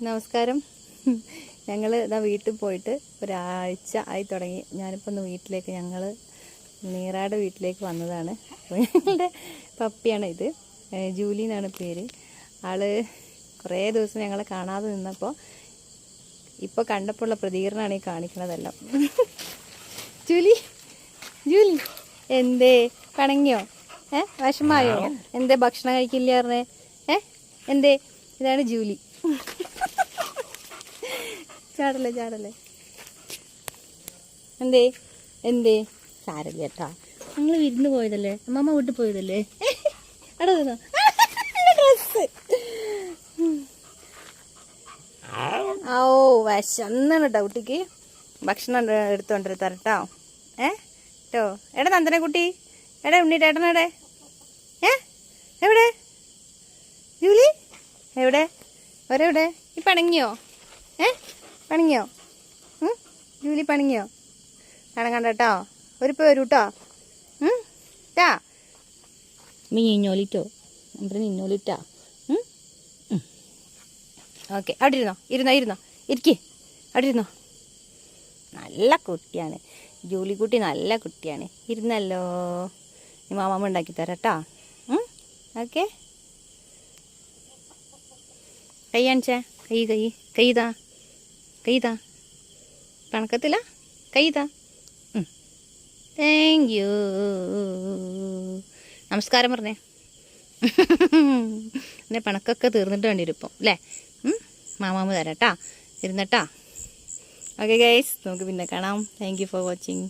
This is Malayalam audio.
നമസ്കാരം. ഞങ്ങൾ ഇതാ വീട്ടിൽ പോയിട്ട് ഒരാഴ്ച ആയി തുടങ്ങി. ഞാനിപ്പോൾ ഒന്ന് വീട്ടിലേക്ക് ഞങ്ങൾ നീറാട് വീട്ടിലേക്ക് വന്നതാണ്. ഞങ്ങളുടെ പപ്പിയാണ് ഇത്. ജൂലി എന്നാണ് പേര്. ആള് കുറേ ദിവസം ഞങ്ങളെ കാണാതെ നിന്നപ്പോൾ ഇപ്പോൾ കണ്ടപ്പോൾ ഉള്ള പ്രതികരണമാണ് ഈ കാണിക്കണതെല്ലാം. ജൂലി ജൂലി എന്തേ പണങ്ങിയോ? വിഷമായോ? എന്തേ ഭക്ഷണം കഴിക്കില്ല പറഞ്ഞേ? എന്തേ? ഇതാണ് ജൂലി. ചാടല്ലേ ചാടല്ലേ. എന്തേ എന്തേ? സാരല്ല കേട്ടോ, ഞങ്ങൾ വിരുന്ന് പോയതല്ലേ, അമ്മമ്മ വീട്ടിൽ പോയതല്ലേ. അവിടെ നിന്നോ ഡ്രസ്. ഓ വിശന്നാണ് കേട്ടോ കുട്ടിക്ക്. ഭക്ഷണം എടുത്തോണ്ടര തരട്ടോ. കേട്ടോ. എടാ നന്ദന കുട്ടി, എടാ ഉണ്ണിട്ടേട്ടനെടെ. എവിടെ ജൂലി? എവിടെ ഒരെവിടെ? ഈ പണങ്ങിയോ? പണങ്ങിയോ? ജൂലി പണങ്ങിയോ? പണങ്ങണ്ട കേട്ടോ. ഒരിപ്പോൾ വരൂ കേട്ടോ. ട്ടാ മീഞ്ഞോലിട്ടോ നിന്നോലിട്ടാ. ഓക്കെ, അവിടെ ഇരുന്നോ ഇരുന്നോ ഇരിക്കേ. അവിടെ ഇരുന്നോ. നല്ല കുട്ടിയാണ് ജൂലി കുട്ടി, നല്ല കുട്ടിയാണ്. ഇരുന്നല്ലോ. ഈ മാമാമ്മ ഉണ്ടാക്കി തരാം കേട്ടോ. ഓക്കെ. കൈ കാണിച്ചേ. കൈതാ പണക്കത്തില്ല. കൈതാ. Thank you. നമസ്കാരം പറഞ്ഞേ. എൻ്റെ പണക്കൊക്കെ തീർന്നിട്ട് വേണ്ടിവരും ഇപ്പം അല്ലേ. മാമാമ്മ തരാം കേട്ടോ. ഇരുന്നട്ടാ. ഓക്കെ ഗൈസ്, നമുക്ക് പിന്നെ കാണാം. Thank you for watching.